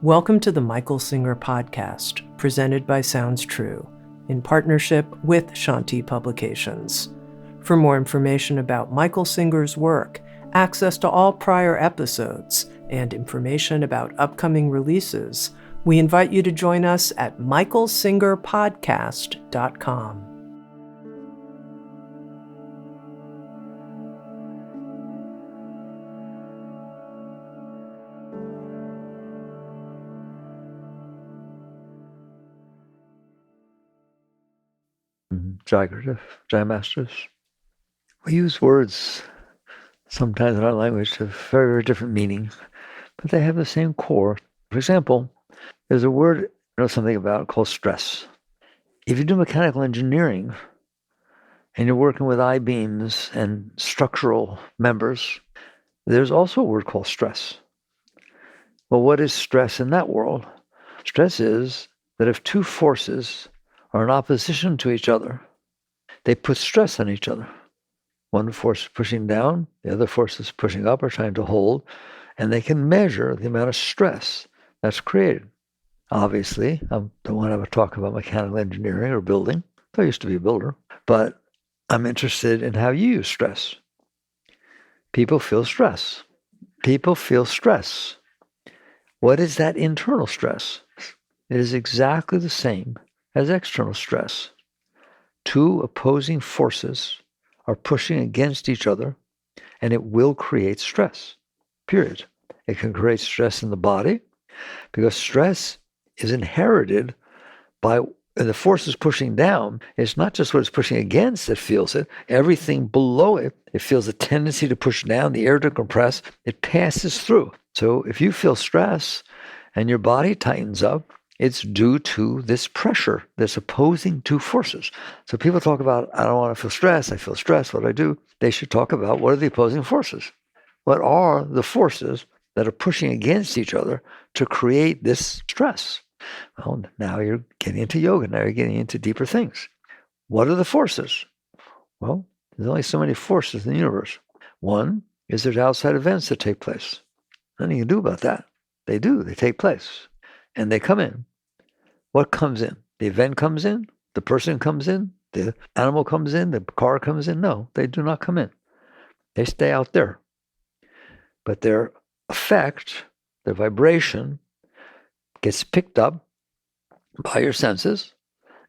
Welcome to the Michael Singer Podcast, presented by Sounds True, in partnership with Shanti Publications. For more information about Michael Singer's work, access to all prior episodes, and information about upcoming releases, we invite you to join us at michaelsingerpodcast.com. Jai Masters. We use words sometimes in our language to have very, very different meanings, but they have the same core. For example, there's a word I know something about called stress. If you do mechanical engineering and you're working with I-beams and structural members, there's also a word called stress. Well, what is stress in that world? Stress is that if two forces are in opposition to each other, they put stress on each other. One force is pushing down, the other force is pushing up or trying to hold, and they can measure the amount of stress that's created. Obviously, I don't want to talk about mechanical engineering or building. I used to be a builder, but I'm interested in how you use stress. People feel stress. People feel stress. What is that internal stress? It is exactly the same as external stress. Two opposing forces are pushing against each other, and it will create stress, period. It can create stress in the body because stress is inherited by the forces pushing down. It's not just what it's pushing against that feels it. Everything below it, it feels a tendency to push down, the air to compress. It passes through. So if you feel stress and your body tightens up, it's due to this pressure, this opposing two forces. So people talk about, I don't want to feel stress, I feel stress, what do I do? They should talk about what are the opposing forces? What are the forces that are pushing against each other to create this stress? Well, now you're getting into yoga, now you're getting into deeper things. What are the forces? Well, there's only so many forces in the universe. One is there's outside events that take place. Nothing you can do about that. They do, they take place. And they come in. What comes in? The event comes in? The person comes in? The animal comes in? The car comes in? No, they do not come in. They stay out there. But their effect, their vibration, gets picked up by your senses,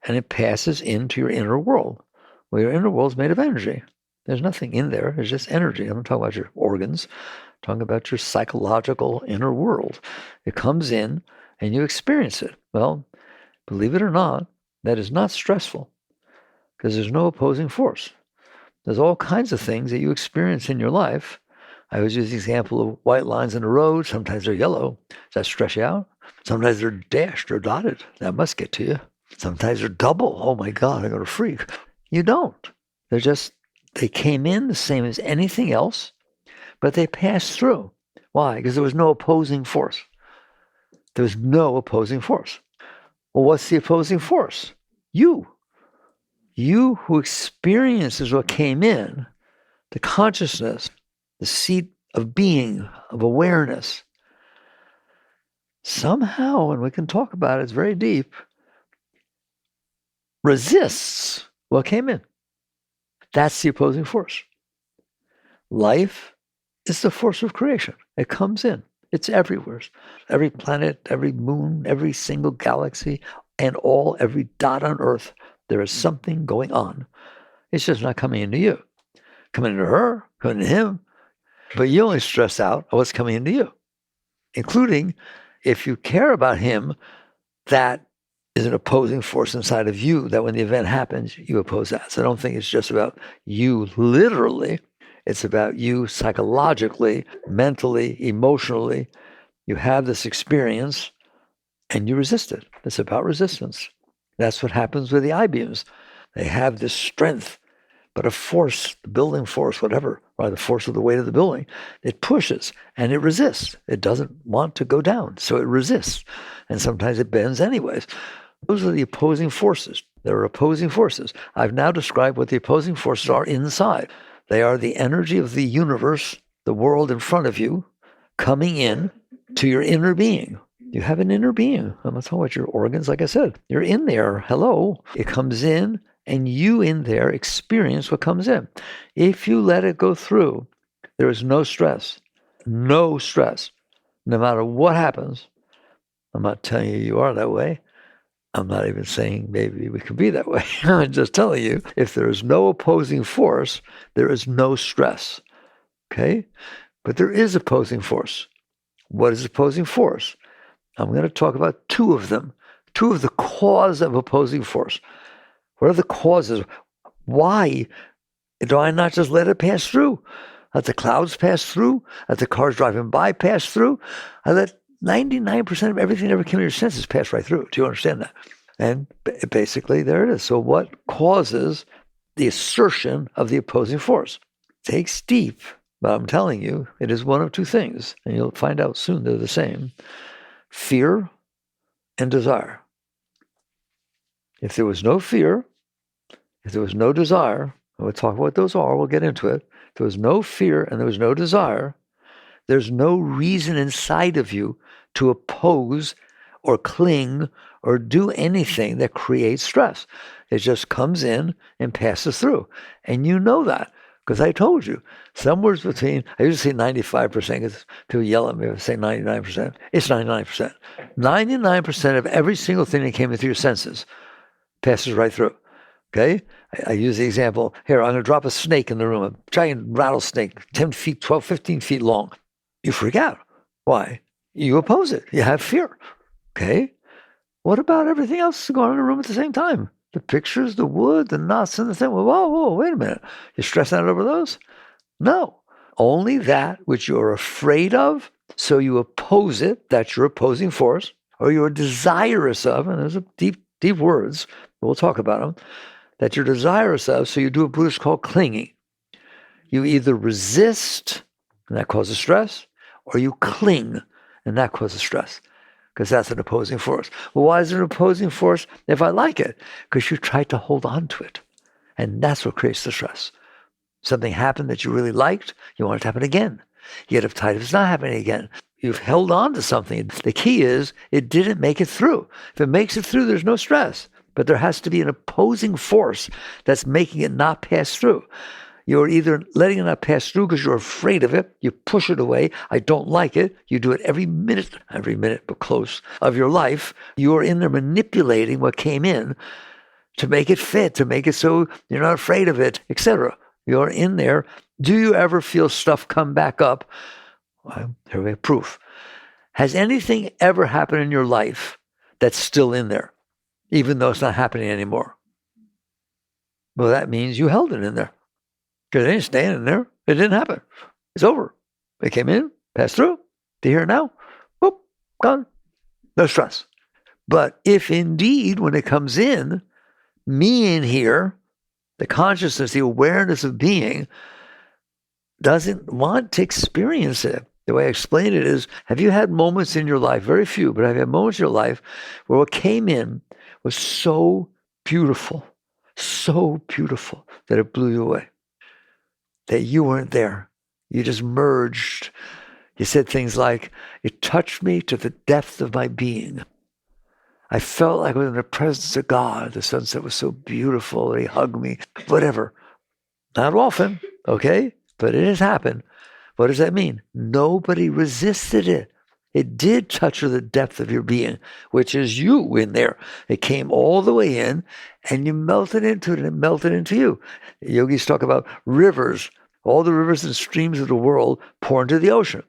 and it passes into your inner world. Well, your inner world is made of energy. There's nothing in there. It's just energy. I'm not talking about your organs. I'm talking about your psychological inner world. It comes in, and you experience it. Well, believe it or not, that is not stressful because there's no opposing force. There's all kinds of things that you experience in your life. I always use the example of white lines in the road. Sometimes they're yellow. Does that stress you out? Sometimes they're dashed or dotted. That must get to you. Sometimes they're double. Oh my God, I'm going to freak. You don't. They came in the same as anything else, but they passed through. Why? Because there was no opposing force. There was no opposing force. Well, what's the opposing force? You. You who experiences what came in, the consciousness, the seat of being, of awareness. Somehow, and we can talk about it, it's very deep, resists what came in. That's the opposing force. Life is the force of creation. It comes in. It's everywhere. Every planet, every moon, every single galaxy, and every dot on Earth, there is something going on. It's just not coming into you. Coming into her, coming into him. But you only stress out what's coming into you, including if you care about him, that is an opposing force inside of you that when the event happens, you oppose that. So I don't think it's just about you literally. It's about you psychologically, mentally, emotionally. You have this experience and you resist it. It's about resistance. That's what happens with the I-beams. They have this strength, but a force, the building force, whatever, or the force of the weight of the building, it pushes and it resists. It doesn't want to go down, so it resists. And sometimes it bends anyways. Those are the opposing forces. There are opposing forces. I've now described what the opposing forces are inside. They are the energy of the universe, the world in front of you, coming in to your inner being. You have an inner being. I'm not talking about your organs, like I said. You're in there. Hello. It comes in, and you in there experience what comes in. If you let it go through, there is no stress. No stress. No matter what happens. I'm not telling you are that way. I'm not even saying maybe we can be that way. I'm just telling you, if there is no opposing force, there is no stress. Okay? But there is opposing force. What is opposing force? I'm going to talk about two of them, two of the cause of opposing force. What are the causes? Why do I not just let it pass through? Let the clouds pass through? Let the cars driving by pass through? I let 99% of everything that ever came to your senses pass right through. Do you understand that? And basically, there it is. So what causes the assertion of the opposing force? It takes deep, but I'm telling you, it is one of two things, and you'll find out soon they're the same. Fear and desire. If there was no fear, if there was no desire, we'll talk about what those are, we'll get into it. If there was no fear and there was no desire, there's no reason inside of you to oppose or cling or do anything that creates stress. It just comes in and passes through. And you know that. Because I told you, somewhere between, I usually say 95% because people yell at me if I say 99%. It's 99%. 99% of every single thing that came into your senses passes right through. Okay? I use the example, here, I'm going to drop a snake in the room, a giant rattlesnake, 10 feet, 12, 15 feet long. You freak out. Why? You oppose it. You have fear. Okay? What about everything else going on in the room at the same time? The pictures, the wood, the knots, and the thing. Whoa, wait a minute. You're stressing out over those? No. Only that which you're afraid of, so you oppose it, that's your opposing force, or you're desirous of, and those are deep, deep words, but we'll talk about them, that you're desirous of, so you do what Buddhists call clinging. You either resist, and that causes stress, or you cling, and that causes stress. Because that's an opposing force. Well, why is it an opposing force if I like it? Because you tried to hold on to it. And that's what creates the stress. Something happened that you really liked, you want it to happen again. You get uptight if it's not happening again. You've held on to something. The key is it didn't make it through. If it makes it through, there's no stress. But there has to be an opposing force that's making it not pass through. You're either letting it not pass through because you're afraid of it. You push it away. I don't like it. You do it every minute, but close, of your life. You're in there manipulating what came in to make it fit, to make it so you're not afraid of it, etc. You're in there. Do you ever feel stuff come back up? Well, here we have proof. Has anything ever happened in your life that's still in there, even though it's not happening anymore? Well, that means you held it in there. Because it ain't staying in there. It didn't happen. It's over. It came in, passed through. To here now, whoop, gone. No stress. But if indeed, when it comes in, me in here, the consciousness, the awareness of being, doesn't want to experience it. The way I explain it is, have you had moments in your life, very few, but have you had moments in your life where what came in was so beautiful that it blew you away? That you weren't there. You just merged. You said things like, it touched me to the depth of my being. I felt like I was in the presence of God. The sunset was so beautiful. He hugged me, whatever. Not often, okay? But it has happened. What does that mean? Nobody resisted it. It did touch the depth of your being, which is you in there. It came all the way in, and you melted into it, and it melted into you. The yogis talk about rivers. All the rivers and streams of the world pour into the ocean.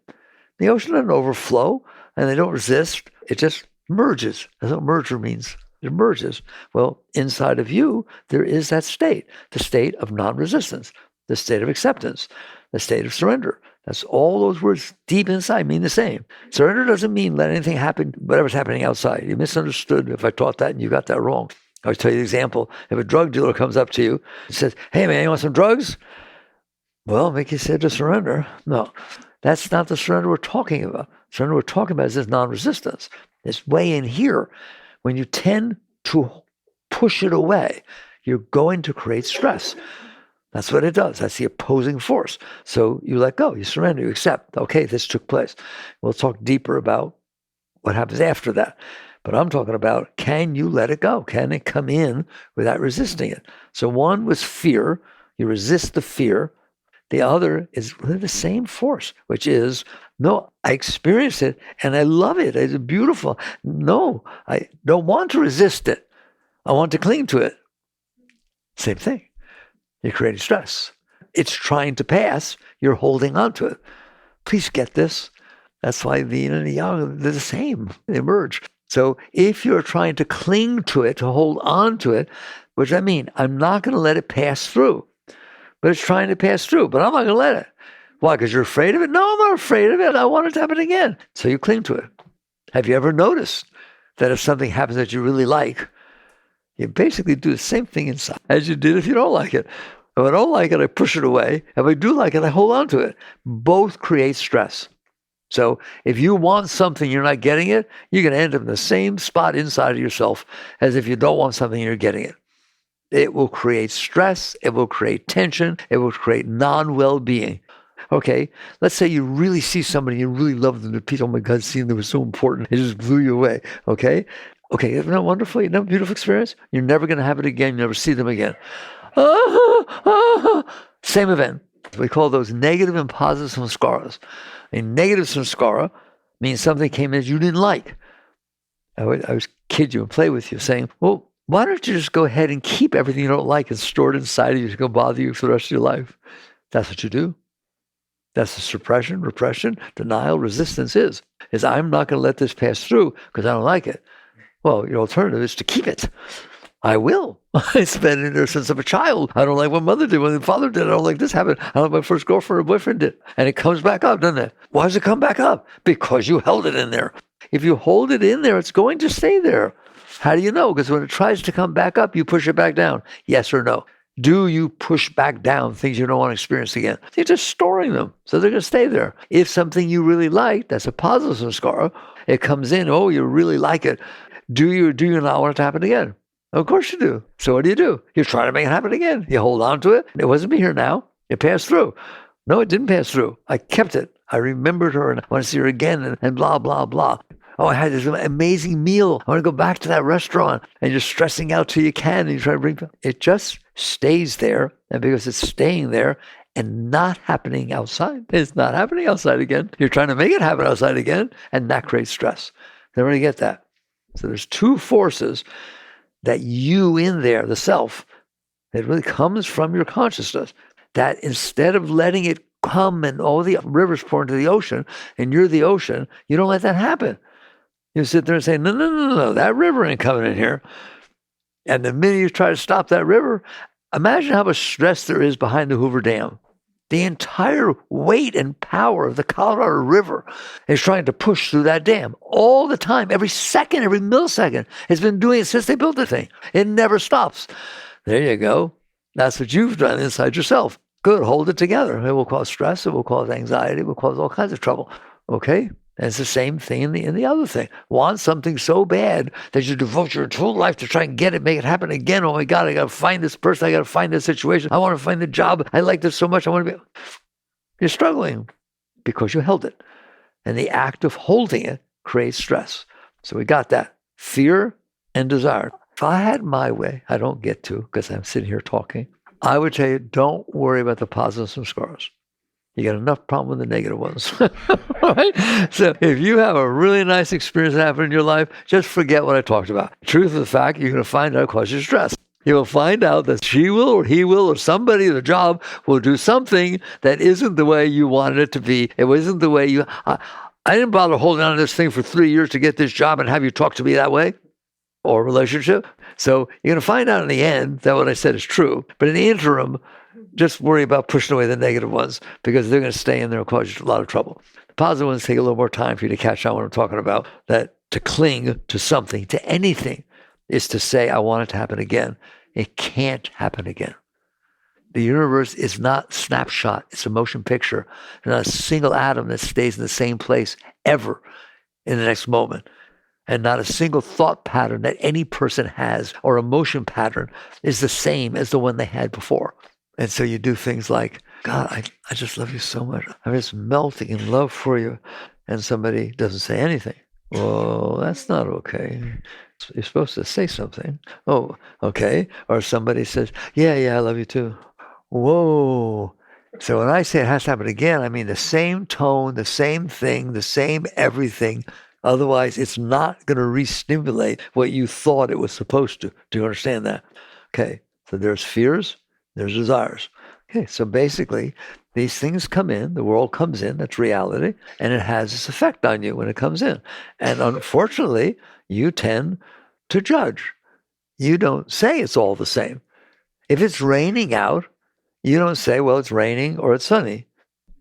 The ocean doesn't overflow, and they don't resist. It just merges. That's what merger means. It merges. Well, inside of you, there is that state, the state of non-resistance, the state of acceptance, the state of surrender. That's all those words deep inside mean the same. Surrender doesn't mean let anything happen, whatever's happening outside. You misunderstood if I taught that and you got that wrong. I'll tell you the example. If a drug dealer comes up to you and says, hey man, you want some drugs? Well, Mickey said to surrender. No, that's not the surrender we're talking about. Surrender we're talking about is this non-resistance. This way in here, when you tend to push it away, you're going to create stress. That's what it does. That's the opposing force. So you let go, you surrender, you accept. Okay, this took place. We'll talk deeper about what happens after that. But I'm talking about, can you let it go? Can it come in without resisting it? So one was fear. You resist the fear. The other is really the same force, which is, no, I experienced it and I love it. It's beautiful. No, I don't want to resist it. I want to cling to it. Same thing. You're creating stress. It's trying to pass. You're holding on to it. Please get this. That's why the yin and the yang, they're the same. They merge. So if you're trying to cling to it, to hold on to it, what does that mean? I'm not going to let it pass through. But it's trying to pass through, but I'm not going to let it. Why? Because you're afraid of it? No, I'm not afraid of it. I want it to happen again. So you cling to it. Have you ever noticed that if something happens that you really like, you basically do the same thing inside as you did if you don't like it? If I don't like it, I push it away. If I do like it, I hold on to it. Both create stress. So if you want something, you're not getting it, you're going to end up in the same spot inside of yourself as if you don't want something, you're getting it. It will create stress. It will create tension. It will create non-well-being. Okay, let's say you really see somebody, you really love them, oh my God, seeing them was so important. It just blew you away. Okay, isn't that wonderful? Isn't that a beautiful experience? You're never going to have it again. You never see them again. Same event. We call those negative and positive samskaras. A negative samskara means something came in that you didn't like. I would kid you and play with you saying, well, why don't you just go ahead and keep everything you don't like and store it inside of you to go bother you for the rest of your life? That's what you do. That's the suppression, repression, denial, resistance is I'm not going to let this pass through because I don't like it. Well, your alternative is to keep it. I will. It's been in there since I'm a child. I don't like what mother did, what father did. I don't like this happened. I don't like my first girlfriend or boyfriend did. And it comes back up, doesn't it? Why does it come back up? Because you held it in there. If you hold it in there, it's going to stay there. How do you know? Because when it tries to come back up, you push it back down. Yes or no? Do you push back down things you don't want to experience again? You're just storing them, so they're going to stay there. If something you really like, that's a positive samskara, it comes in, oh, you really like it. Do you not want it to happen again? Of course you do. So what do? You're trying to make it happen again. You hold on to it. It wasn't me here now. It passed through. No, it didn't pass through. I kept it. I remembered her and I want to see her again and blah, blah, blah. Oh, I had this amazing meal. I want to go back to that restaurant. And you're stressing out till you can and you try to bring it just stays there. And because it's staying there and not happening outside, it's not happening outside again. You're trying to make it happen outside again. And that creates stress. They already get that. So there's two forces that you in there, the self, it really comes from your consciousness, that instead of letting it come and all the rivers pour into the ocean and you're the ocean, you don't let that happen. You sit there and say, no, that river ain't coming in here. And the minute you try to stop that river, imagine how much stress there is behind the Hoover Dam. The entire weight and power of the Colorado River is trying to push through that dam all the time, every second, every millisecond. It's been doing it since they built the thing. It never stops. There you go. That's what you've done inside yourself. Good, hold it together. It will cause stress. It will cause anxiety. It will cause all kinds of trouble. Okay? And it's the same thing in the other thing. Want something so bad that you devote your whole life to try and get it, make it happen again. Oh my God, I got to find this person. I got to find this situation. I want to find the job. I like this so much. I want to be. You're struggling because you held it. And the act of holding it creates stress. So we got that. Fear and desire. If I had my way, I don't get to because I'm sitting here talking. I would tell you, don't worry about the positives and scars. You got enough problem with the negative ones. Right? So if you have a really nice experience that happened in your life, just forget what I talked about. Truth of the fact, you're going to find out it causes you stress. You will find out that she will or he will or somebody at the job will do something that isn't the way you wanted it to be. It wasn't the way you... I didn't bother holding on to this thing for 3 years to get this job and have you talk to me that way or relationship. So you're going to find out in the end that what I said is true. But in the interim, just worry about pushing away the negative ones because they're going to stay in there and cause you a lot of trouble. The positive ones take a little more time for you to catch on what I'm talking about. That to cling to something, to anything, is to say, I want it to happen again. It can't happen again. The universe is not snapshot. It's a motion picture. There's not a single atom that stays in the same place ever in the next moment. And not a single thought pattern that any person has or emotion pattern is the same as the one they had before. And so you do things like, God, I just love you so much. I'm just melting in love for you. And somebody doesn't say anything. Well, that's not okay. You're supposed to say something. Oh, okay. Or somebody says, yeah, I love you too. Whoa. So when I say it has to happen again, I mean the same tone, the same thing, the same everything. Otherwise, it's not going to re-stimulate what you thought it was supposed to. Do you understand that? Okay. So there's fears, there's desires. Okay. So basically, these things come in, the world comes in, that's reality, and it has this effect on you when it comes in. And unfortunately, you tend to judge. You don't say it's all the same. If it's raining out, you don't say, well, it's raining or it's sunny.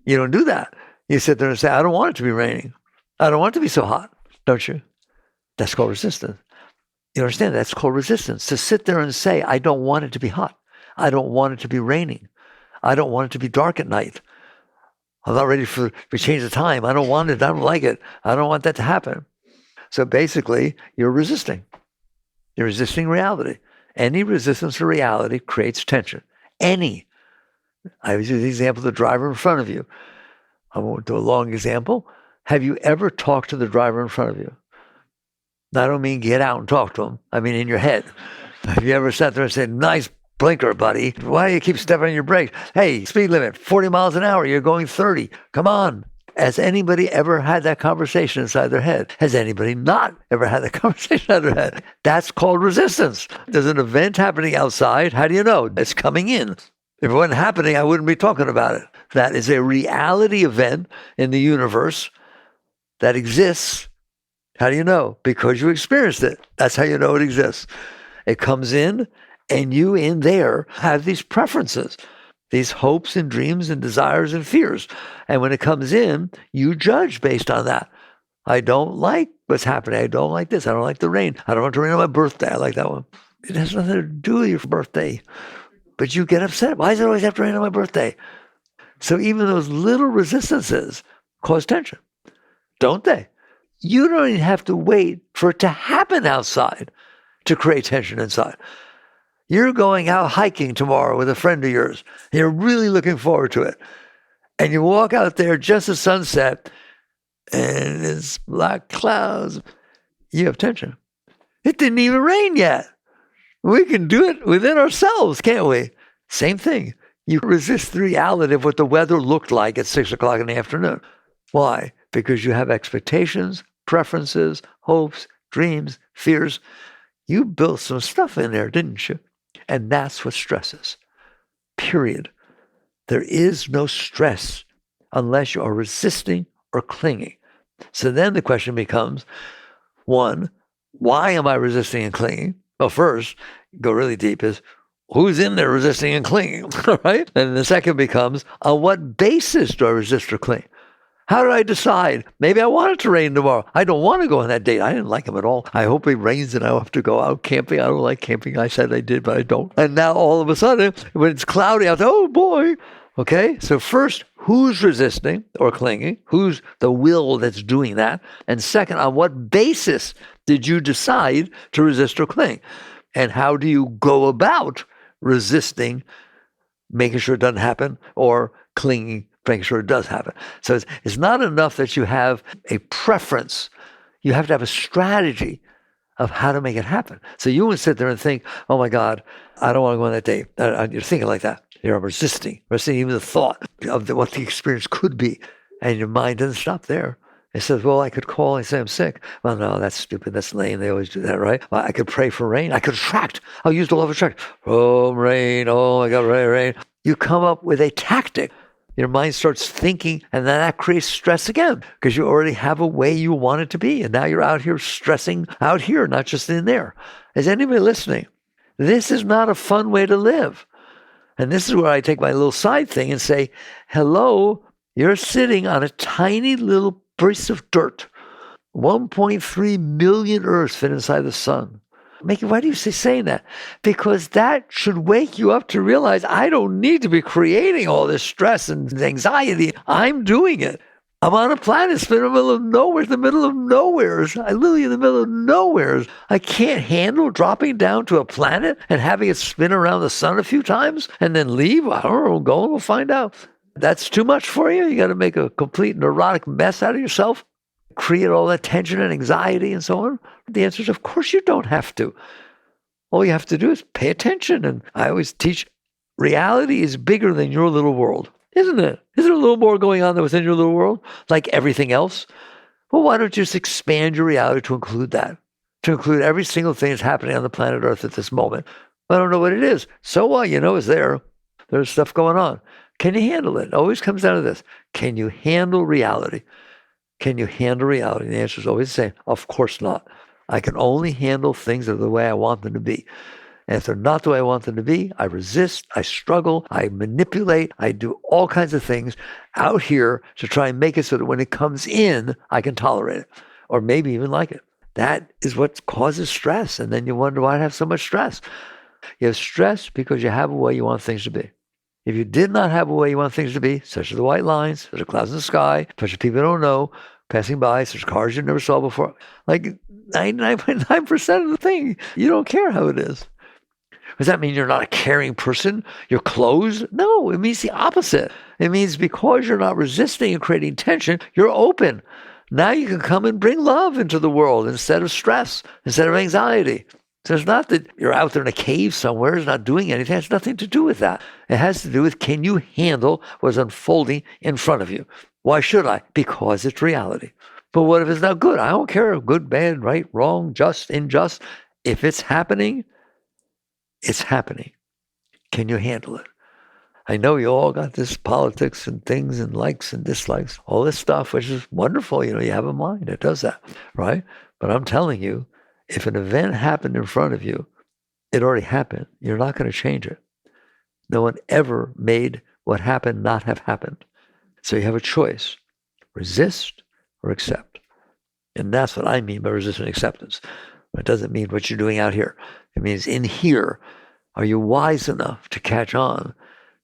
You don't do that. You sit there and say, I don't want it to be raining. I don't want it to be so hot, don't you? That's called resistance. You understand? That's called resistance. To sit there and say, I don't want it to be hot. I don't want it to be raining. I don't want it to be dark at night. I'm not ready to change the time. I don't want it. I don't like it. I don't want that to happen. So basically, you're resisting. You're resisting reality. Any resistance to reality creates tension. Any. I use the example of the driver in front of you. I won't do a long example. Have you ever talked to the driver in front of you? I don't mean get out and talk to him. I mean in your head. Have you ever sat there and said, nice blinker, buddy. Why do you keep stepping on your brakes? Hey, speed limit, 40 miles an hour. You're going 30. Come on. Has anybody ever had that conversation inside their head? Has anybody not ever had that conversation inside their head? That's called resistance. There's an event happening outside. How do you know? It's coming in. If it wasn't happening, I wouldn't be talking about it. That is a reality event in the universe that exists. How do you know? Because you experienced it. That's how you know it exists. It comes in, and you in there have these preferences, these hopes and dreams and desires and fears. And when it comes in, you judge based on that. I don't like what's happening. I don't like this. I don't like the rain. I don't want to rain on my birthday. I like that one. It has nothing to do with your birthday. But you get upset. Why does it always have to rain on my birthday? So even those little resistances cause tension, don't they? You don't even have to wait for it to happen outside to create tension inside. You're going out hiking tomorrow with a friend of yours. You're really looking forward to it. And you walk out there just as sunset, and it's black clouds. You have tension. It didn't even rain yet. We can do it within ourselves, can't we? Same thing. You resist the reality of what the weather looked like at 6 o'clock in the afternoon. Why? Because you have expectations, preferences, hopes, dreams, fears. You built some stuff in there, didn't you? And that's what stress is. Period. There is no stress unless you are resisting or clinging. So then the question becomes, one, why am I resisting and clinging? Well, first, go really deep is, who's in there resisting and clinging, right? And the second becomes, on what basis do I resist or cling? How do I decide? Maybe I want it to rain tomorrow. I don't want to go on that date. I didn't like him at all. I hope it rains and I have to go out camping. I don't like camping. I said I did, but I don't. And now all of a sudden, when it's cloudy out there, oh boy. Okay, so first, who's resisting or clinging? Who's the will that's doing that? And second, on what basis did you decide to resist or cling? And how do you go about resisting, making sure it doesn't happen, or clinging, making sure it does happen? So it's not enough that you have a preference. You have to have a strategy of how to make it happen. So you wouldn't sit there and think, oh my God, I don't want to go on that date. You're thinking like that. You're resisting even the thought of what the experience could be. And your mind doesn't stop there. It says, well, I could call and say I'm sick. Well, no, that's stupid. That's lame. They always do that, right? Well, I could pray for rain. I could attract. I'll use the law of attraction. Oh, rain. Oh, my God, rain. You come up with a tactic. Your mind starts thinking, and then that creates stress again because you already have a way you want it to be. And now you're out here stressing out here, not just in there. Is anybody listening? This is not a fun way to live. And this is where I take my little side thing and say, hello, you're sitting on a tiny little piece of dirt. 1.3 million Earths fit inside the sun. Why do you saying that? Because that should wake you up to realize I don't need to be creating all this stress and anxiety. I'm doing it. I'm on a planet in the middle of nowhere, I literally in the middle of nowhere. I can't handle dropping down to a planet and having it spin around the sun a few times and then leave. I don't know, go and we'll find out. That's too much for you? You got to make a complete neurotic mess out of yourself? create all that tension and anxiety and so on? The answer is, of course you don't have to. All you have to do is pay attention. And I always teach, reality is bigger than your little world, isn't it? Isn't there a little more going on than within your little world, like everything else? Well, why don't you just expand your reality to include that, to include every single thing that's happening on the planet Earth at this moment? I don't know what it is. So what? You know it's there. There's stuff going on. Can you handle it? It always comes down to this. Can you handle reality? Can you handle reality? And the answer is always the same. Of course not. I can only handle things that are the way I want them to be. And if they're not the way I want them to be, I resist, I struggle, I manipulate, I do all kinds of things out here to try and make it so that when it comes in, I can tolerate it or maybe even like it. That is what causes stress. And then you wonder why I have so much stress. You have stress because you have a way you want things to be. If you did not have a way you want things to be, such as the white lines, such as clouds in the sky, such as people you don't know, passing by, such as cars you never saw before, like 99.9% of the thing, you don't care how it is. Does that mean you're not a caring person? You're closed? No, it means the opposite. It means because you're not resisting and creating tension, you're open. Now you can come and bring love into the world instead of stress, instead of anxiety. So it's not that you're out there in a cave somewhere, it's not doing anything. It has nothing to do with that. It has to do with, can you handle what's unfolding in front of you? Why should I? Because it's reality. But what if it's not good? I don't care. Good, bad, right, wrong, just, unjust. If it's happening, it's happening. Can you handle it? I know you all got this politics and things and likes and dislikes, all this stuff, which is wonderful. You know, you have a mind that does that, right? But I'm telling you, if an event happened in front of you, it already happened. You're not going to change it. No one ever made what happened not have happened. So you have a choice, resist or accept. And that's what I mean by resistance and acceptance. It doesn't mean what you're doing out here. It means in here, are you wise enough to catch on?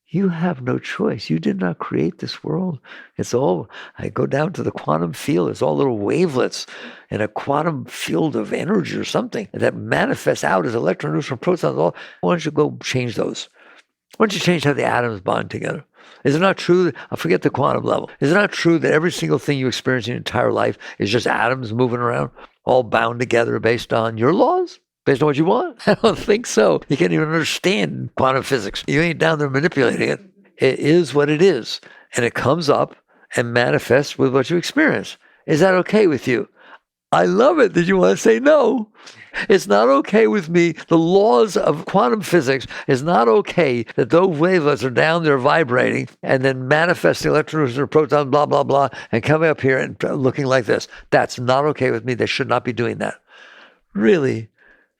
You have no choice. You did not create this world. It's all, I go down to the quantum field. It's all little wavelets in a quantum field of energy or something that manifests out as electron, neutron, protons. All. Why don't you go change those? Why don't you change how the atoms bond together? Is it not true that, I forget the quantum level, is it not true that every single thing you experience in your entire life is just atoms moving around, all bound together based on your laws? Based on what you want? I don't think so. You can't even understand quantum physics. You ain't down there manipulating it. It is what it is. And it comes up and manifests with what you experience. Is that okay with you? I love it that you want to say no. It's not okay with me. The laws of quantum physics is not okay that those wavelets are down there vibrating and then manifesting electrons or protons, blah, blah, blah, and coming up here and looking like this. That's not okay with me. They should not be doing that. Really?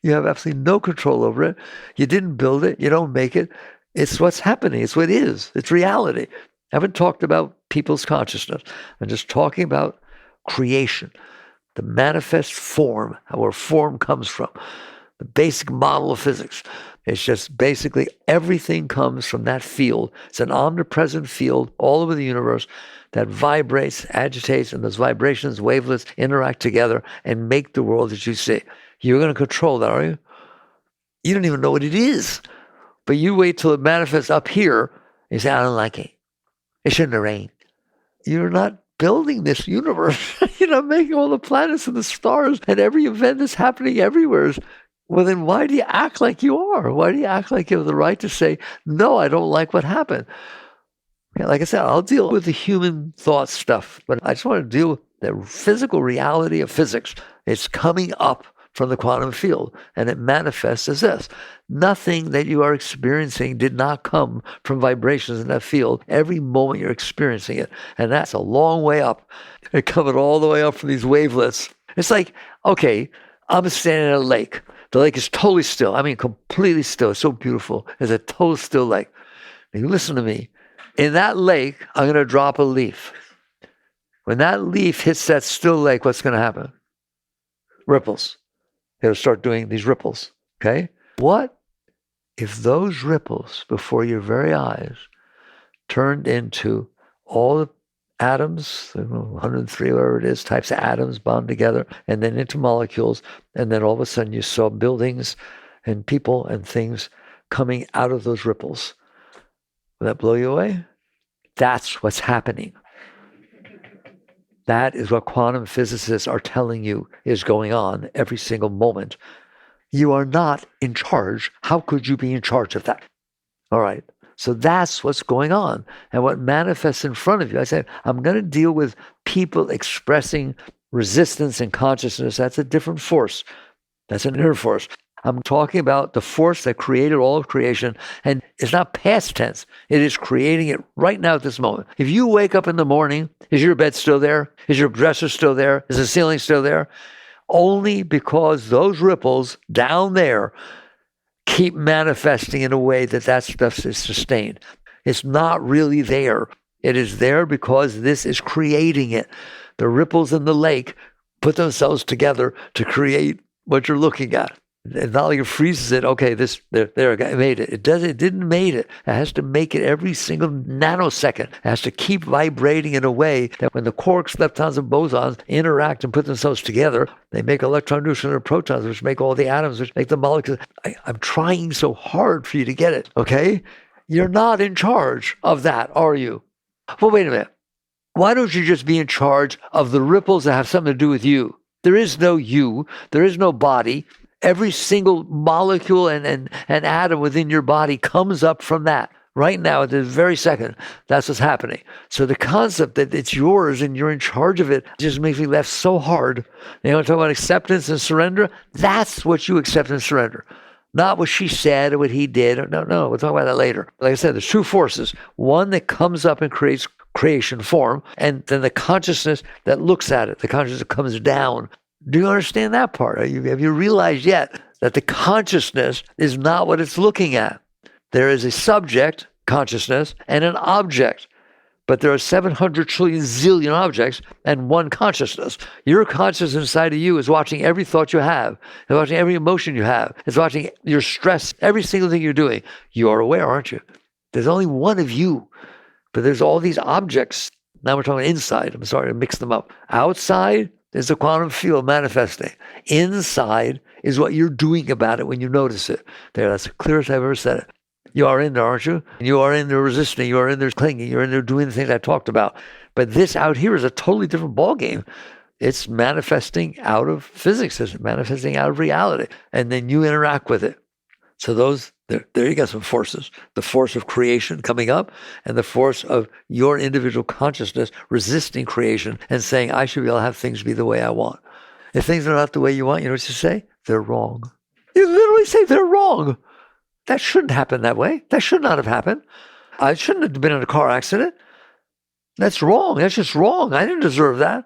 You have absolutely no control over it. You didn't build it. You don't make it. It's what's happening. It's what it is. It's reality. I haven't talked about people's consciousness. I'm just talking about creation, the manifest form, where form comes from, the basic model of physics. It's just basically everything comes from that field. It's an omnipresent field all over the universe that vibrates, agitates, and those vibrations, wavelets, interact together and make the world that you see. You're going to control that, are you? You don't even know what it is. But you wait till it manifests up here, and you say, I don't like it. It shouldn't have rained. You're not building this universe. You're not making all the planets and the stars and every event that's happening everywhere. Well, then why do you act like you are? Why do you act like you have the right to say, no, I don't like what happened? Yeah, like I said, I'll deal with the human thought stuff, but I just want to deal with the physical reality of physics. It's coming up from the quantum field, and it manifests as this. Nothing that you are experiencing did not come from vibrations in that field. Every moment you're experiencing it, and that's a long way up. It coming all the way up from these wavelets. It's like, okay, I'm standing at a lake. The lake is totally still. I mean, completely still. It's so beautiful. It's a total still lake. Now, you listen to me. In that lake, I'm going to drop a leaf. When that leaf hits that still lake, what's going to happen? Ripples. It'll start doing these ripples, okay? What if those ripples before your very eyes turned into all the atoms, 103, whatever it is, types of atoms bound together, and then into molecules, and then all of a sudden you saw buildings and people and things coming out of those ripples? Will that blow you away? That's what's happening. That is what quantum physicists are telling you is going on every single moment. You are not in charge. How could you be in charge of that? All right. So that's what's going on. And what manifests in front of you, I said, I'm going to deal with people expressing resistance and consciousness. That's a different force. That's an inner force. I'm talking about the force that created all of creation. And it's not past tense. It is creating it right now at this moment. If you wake up in the morning, is your bed still there? Is your dresser still there? Is the ceiling still there? Only because those ripples down there keep manifesting in a way that stuff is sustained. It's not really there. It is there because this is creating it. The ripples in the lake put themselves together to create what you're looking at. It's not like it freezes it. Okay, it made it. It didn't make it. It has to make it every single nanosecond. It has to keep vibrating in a way that when the quarks, leptons, and bosons interact and put themselves together, they make electron, neutron, and protons, which make all the atoms, which make the molecules. I'm trying so hard for you to get it, okay? You're not in charge of that, are you? Well, wait a minute. Why don't you just be in charge of the ripples that have something to do with you? There is no you. There is no body. Every single molecule and atom within your body comes up from that. Right now, at this very second, that's what's happening. So the concept that it's yours and you're in charge of it just makes me laugh so hard. You know, talk about acceptance and surrender. That's what you accept and surrender. Not what she said or what he did. No, we'll talk about that later. Like I said, there's two forces. One that comes up and creates creation form, and then the consciousness that looks at it, the consciousness that comes down. Do you understand that part? Have you realized yet that the consciousness is not what it's looking at? There is a subject, consciousness, and an object. But there are 700 trillion zillion objects and one consciousness. Your consciousness inside of you is watching every thought you have. It's watching every emotion you have. It's watching your stress, every single thing you're doing. You're aware, aren't you? There's only one of you. But there's all these objects. Now we're talking inside. I'm sorry to mix them up. Outside is the quantum field manifesting. Inside is what you're doing about it when you notice it. There, that's the clearest I've ever said it. You are in there, aren't you? You are in there resisting. You are in there clinging. You're in there doing the things I talked about. But this out here is a totally different ballgame. It's manifesting out of physics. It's manifesting out of reality. And then you interact with it. So there you got some forces. The force of creation coming up and the force of your individual consciousness resisting creation and saying, I should be able to have things be the way I want. If things are not the way you want, you know what you say? They're wrong. You literally say they're wrong. That shouldn't happen that way. That should not have happened. I shouldn't have been in a car accident. That's wrong. That's just wrong. I didn't deserve that.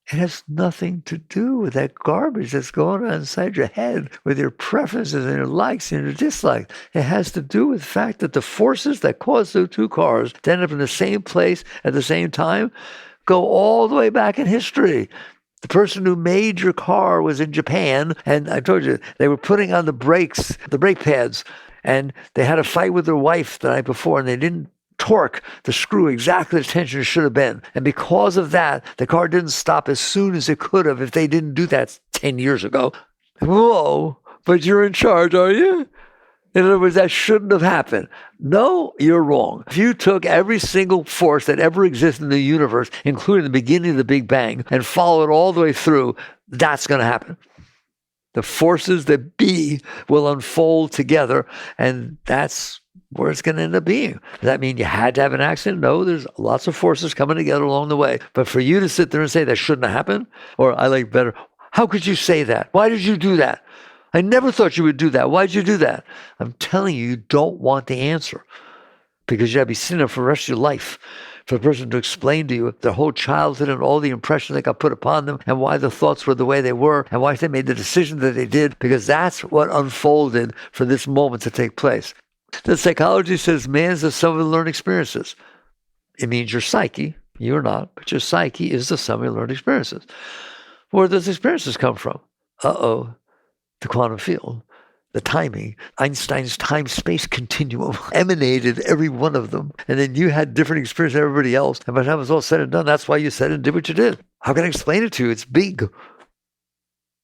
It has nothing to do with that garbage that's going on inside your head with your preferences and your likes and your dislikes. It has to do with the fact that the forces that cause those two cars to end up in the same place at the same time go all the way back in history. The person who made your car was in Japan, and I told you, they were putting on the brakes, the brake pads, and they had a fight with their wife the night before, and they didn't torque the screw exactly the tension it should have been. And because of that, the car didn't stop as soon as it could have if they didn't do that 10 years ago. Whoa, but you're in charge, are you? In other words, that shouldn't have happened. No, you're wrong. If you took every single force that ever existed in the universe, including the beginning of the Big Bang, and followed it all the way through, that's going to happen. The forces that be will unfold together, and that's where it's going to end up being. Does that mean you had to have an accident? No, there's lots of forces coming together along the way. But for you to sit there and say that shouldn't have happened, or I like better, how could you say that? Why did you do that? I never thought you would do that. Why did you do that? I'm telling you, you don't want the answer because you have to be sitting there for the rest of your life for the person to explain to you their whole childhood and all the impressions that got put upon them and why the thoughts were the way they were and why they made the decision that they did, because that's what unfolded for this moment to take place. The psychology says man is the sum of learned experiences. It means your psyche, you're not, but your psyche is the sum of learned experiences. Where do those experiences come from? The quantum field, the timing. Einstein's time-space continuum emanated every one of them. And then you had different experience than everybody else. And by the time it was all said and done, that's why you said and did what you did. How can I explain it to you? It's big.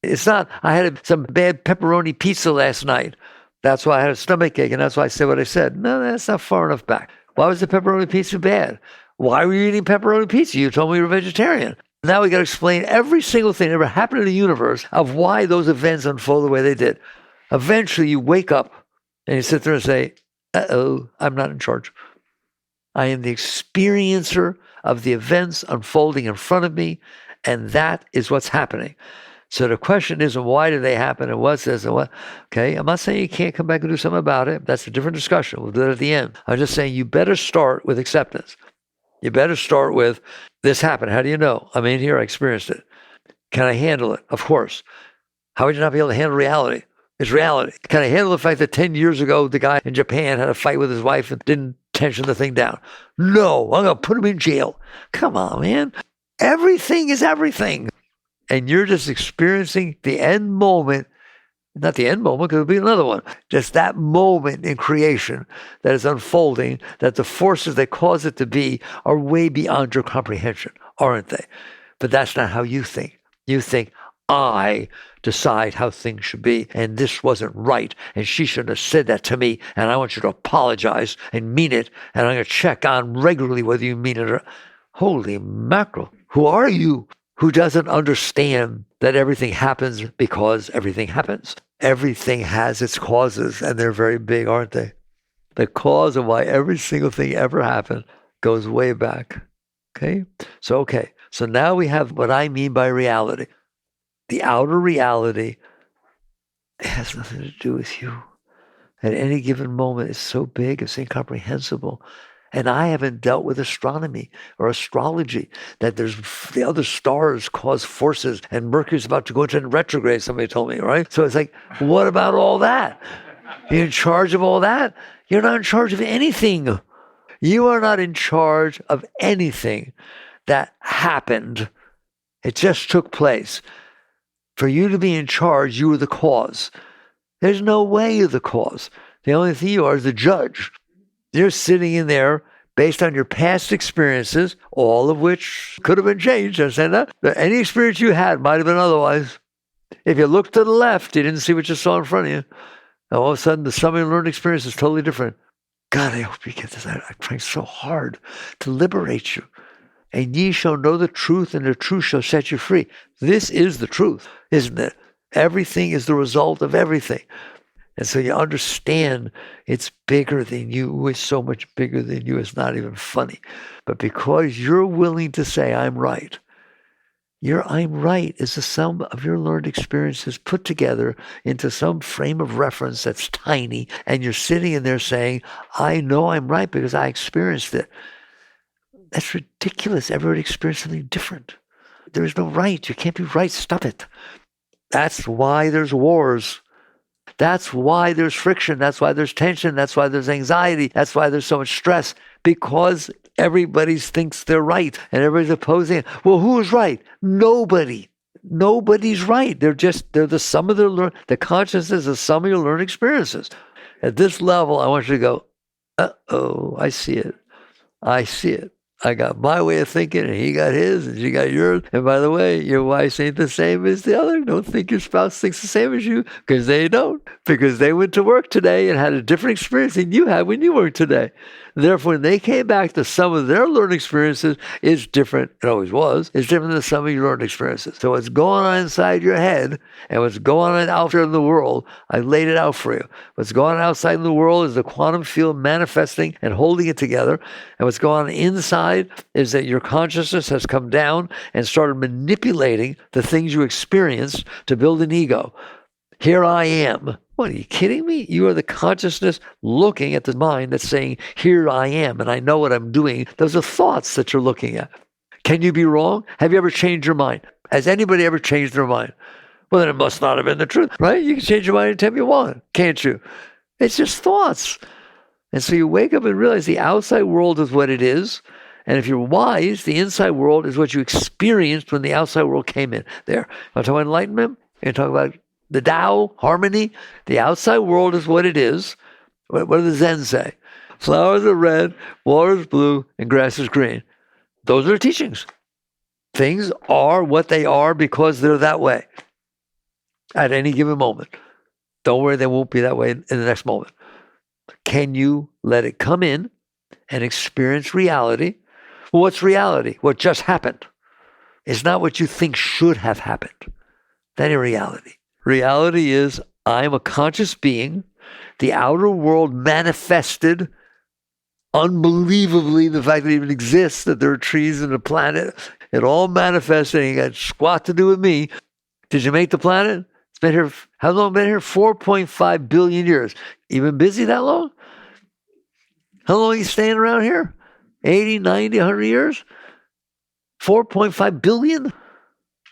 It's not, I had some bad pepperoni pizza last night. That's why I had a stomach ache, and that's why I said what I said. No, that's not far enough back. Why was the pepperoni pizza bad? Why were you eating pepperoni pizza? You told me you were a vegetarian. Now we got to explain every single thing that ever happened in the universe of why those events unfold the way they did. Eventually you wake up and you sit there and say, I'm not in charge. I am the experiencer of the events unfolding in front of me, and that is what's happening. So the question isn't why did they happen and what's this and what. Okay, I'm not saying you can't come back and do something about it. That's a different discussion. We'll do it at the end. I'm just saying you better start with acceptance. You better start with, this happened. How do you know? I'm in here. I experienced it. Can I handle it? Of course. How would you not be able to handle reality? It's reality. Can I handle the fact that 10 years ago, the guy in Japan had a fight with his wife and didn't tension the thing down? No, I'm going to put him in jail. Come on, man. Everything is everything. And you're just experiencing the end moment. Not the end moment, because it'll be another one. Just that moment in creation that is unfolding, that the forces that cause it to be are way beyond your comprehension, aren't they? But that's not how you think. You think, I decide how things should be, and this wasn't right, and she shouldn't have said that to me, and I want you to apologize and mean it, and I'm going to check on regularly whether you mean it or... Holy mackerel. Who are you? Who doesn't understand that everything happens because everything happens. Everything has its causes, and they're very big, aren't they? The cause of why every single thing ever happened goes way back. Okay? So now we have what I mean by reality. The outer reality has nothing to do with you. At any given moment, it's so big, it's incomprehensible. And I haven't dealt with astronomy or astrology, that there's the other stars cause forces and Mercury's about to go into retrograde, somebody told me, right? So it's like, what about all that? You're in charge of all that? You're not in charge of anything. You are not in charge of anything that happened. It just took place. For you to be in charge, you were the cause. There's no way you're the cause. The only thing you are is the judge. You're sitting in there based on your past experiences, all of which could have been changed. Understand that? Any experience you had might have been otherwise. If you looked to the left, you didn't see what you saw in front of you. And all of a sudden, the sum of your learned experience is totally different. God, I hope you get this. I'm trying so hard to liberate you. And ye shall know the truth, and the truth shall set you free. This is the truth, isn't it? Everything is the result of everything. And so you understand it's bigger than you. It's so much bigger than you. It's not even funny. But because you're willing to say, I'm right, your I'm right is the sum of your learned experiences put together into some frame of reference that's tiny. And you're sitting in there saying, I know I'm right because I experienced it. That's ridiculous. Everybody experienced something different. There is no right. You can't be right. Stop it. That's why there's wars. That's why there's friction. That's why there's tension. That's why there's anxiety. That's why there's so much stress, because everybody thinks they're right and everybody's opposing. Well, who is right? Nobody. Nobody's right. They're the sum of the consciousness is the sum of your learned experiences. At this level, I want you to go, I see it. I see it. I got my way of thinking, and he got his, and she got yours. And by the way, your wife ain't the same as the other. Don't think your spouse thinks the same as you, because they don't. Because they went to work today and had a different experience than you had when you worked today. Therefore, when they came back, the sum of their learned experiences is different. It always was. It's different than the sum of your learned experiences. So what's going on inside your head and what's going on out there in the world, I laid it out for you. What's going on outside in the world is the quantum field manifesting and holding it together. And what's going on inside is that your consciousness has come down and started manipulating the things you experienced to build an ego. Here I am. What, are you kidding me? You are the consciousness looking at the mind that's saying, here I am, and I know what I'm doing. Those are thoughts that you're looking at. Can you be wrong? Have you ever changed your mind? Has anybody ever changed their mind? Well, then it must not have been the truth, right? You can change your mind anytime you want, can't you? It's just thoughts. And so you wake up and realize the outside world is what it is. And if you're wise, the inside world is what you experienced when the outside world came in. There. Want to talk about enlightenment? You talk about the Tao, harmony. The outside world is what it is. What do the Zen say? Flowers are red, water is blue, and grass is green. Those are teachings. Things are what they are because they're that way at any given moment. Don't worry, they won't be that way in the next moment. Can you let it come in and experience reality? Well, what's reality? What just happened? It's not what you think should have happened. That ain't reality. Reality is I'm a conscious being. The outer world manifested unbelievably the fact that it even exists, that there are trees and a planet. It all manifested and it got squat to do with me. Did you make the planet? It's been here, how long been here? 4.5 billion years. You been busy that long? How long are you staying around here? 80, 90, 100 years? 4.5 billion?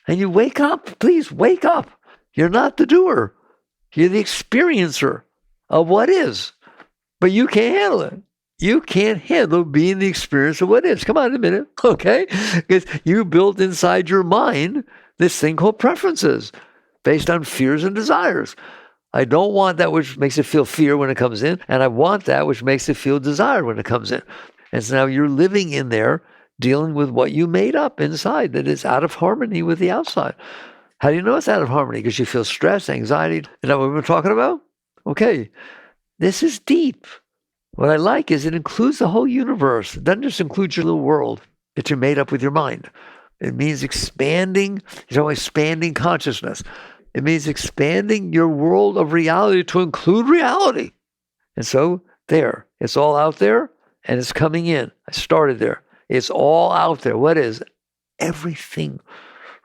And you wake up? Please wake up. You're not the doer. You're the experiencer of what is. But you can't handle it. You can't handle being the experience of what is. Come on a minute, okay? Because you built inside your mind this thing called preferences based on fears and desires. I don't want that which makes it feel fear when it comes in, and I want that which makes it feel desire when it comes in. And so now you're living in there, dealing with what you made up inside that is out of harmony with the outside. How do you know it's out of harmony? Because you feel stress, anxiety. Is that what we've been talking about? Okay, this is deep. What I like is it includes the whole universe. It doesn't just include your little world that you made up with your mind. It means expanding, it's always expanding consciousness. It means expanding your world of reality to include reality. And so there, it's all out there and it's coming in. I started there. It's all out there. What is? Everything.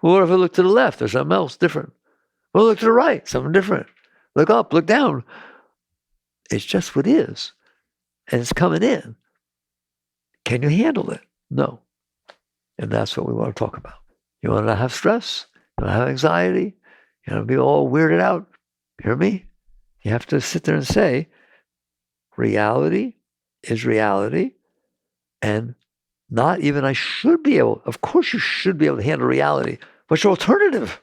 Well, what if I look to the left? There's something else different. Well, look to the right, something different. Look up, look down. It's just what is. And it's coming in. Can you handle it? No. And that's what we want to talk about. You want to have stress? You want to have anxiety? You want to be all weirded out? Hear me? You have to sit there and say, reality is reality. And not even I should be able, of course you should be able to handle reality. What's your alternative?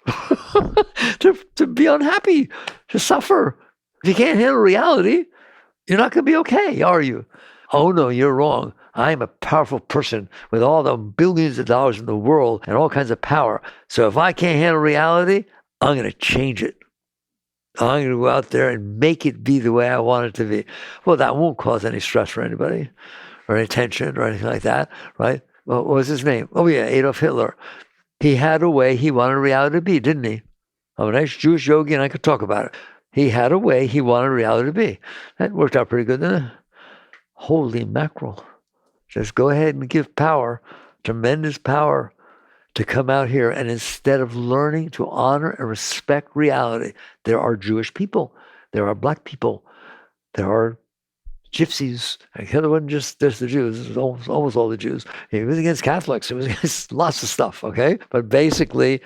to be unhappy, to suffer. If you can't handle reality, you're not going to be okay, are you? Oh, no, you're wrong. I'm a powerful person with all the billions of dollars in the world and all kinds of power. So if I can't handle reality, I'm going to change it. I'm going to go out there and make it be the way I want it to be. Well, that won't cause any stress for anybody or any tension or anything like that, right? Well, what was his name? Oh, yeah, Adolf Hitler. He had a way he wanted reality to be, didn't he? I'm a nice Jewish yogi and I could talk about it. He had a way he wanted reality to be. That worked out pretty good, didn't it? Holy mackerel. Just go ahead and give power, tremendous power, to come out here. And instead of learning to honor and respect reality, there are Jewish people, there are Black people, there are gypsies. Hitler wasn't just the Jews, it was almost all the Jews. He was against Catholics, it was against lots of stuff, okay? But basically,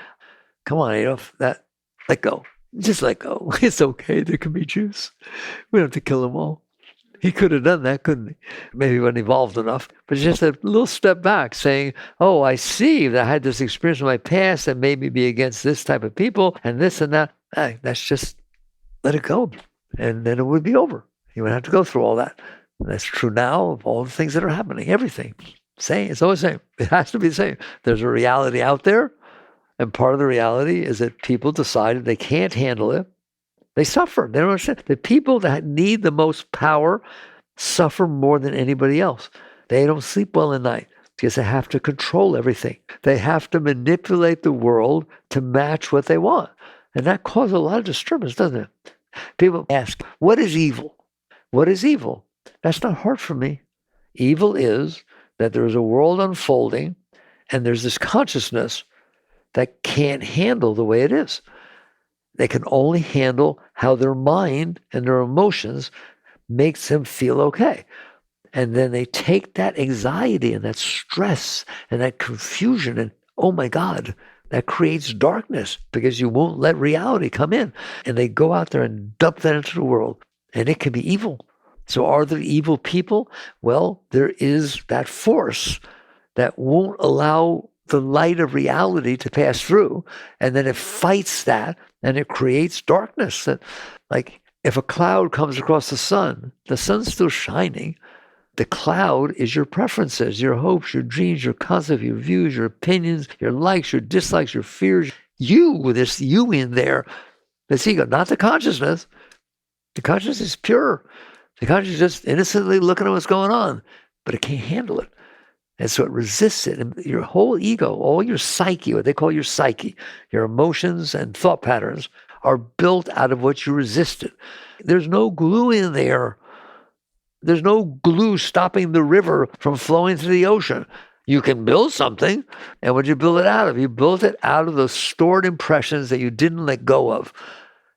come on, Adolf, let go. Just let go. It's okay. There can be Jews. We don't have to kill them all. He could have done that, couldn't he? Maybe he wasn't evolved enough. But just a little step back saying, oh, I see that I had this experience in my past that made me be against this type of people and this and that. That's just, let it go. And then it would be over. You wouldn't have to go through all that. And that's true now of all the things that are happening. Everything. Same. It's always the same. It has to be the same. There's a reality out there. And part of the reality is that people decided they can't handle it. They suffer. They don't understand. The people that need the most power suffer more than anybody else. They don't sleep well at night because they have to control everything. They have to manipulate the world to match what they want. And that causes a lot of disturbance, doesn't it? People ask, what is evil? What is evil? That's not hard for me. Evil is that there is a world unfolding and there's this consciousness that can't handle the way it is. They can only handle how their mind and their emotions makes them feel okay. And then they take that anxiety and that stress and that confusion and, oh my God, that creates darkness because you won't let reality come in. And they go out there and dump that into the world. And it can be evil. So are there evil people? Well, there is that force that won't allow the light of reality to pass through, and then it fights that, and it creates darkness. That, like, if a cloud comes across the sun's still shining. The cloud is your preferences, your hopes, your dreams, your concepts, your views, your opinions, your likes, your dislikes, your fears. You, with this you in there, this ego, not the consciousness. The consciousness is pure. The consciousness is just innocently looking at what's going on, but it can't handle it. And so it resists it. And your whole ego, all your psyche, what they call your psyche, your emotions and thought patterns are built out of what you resisted. There's no glue in there. There's no glue stopping the river from flowing to the ocean. You can build something. And what did you build it out of? You built it out of those stored impressions that you didn't let go of.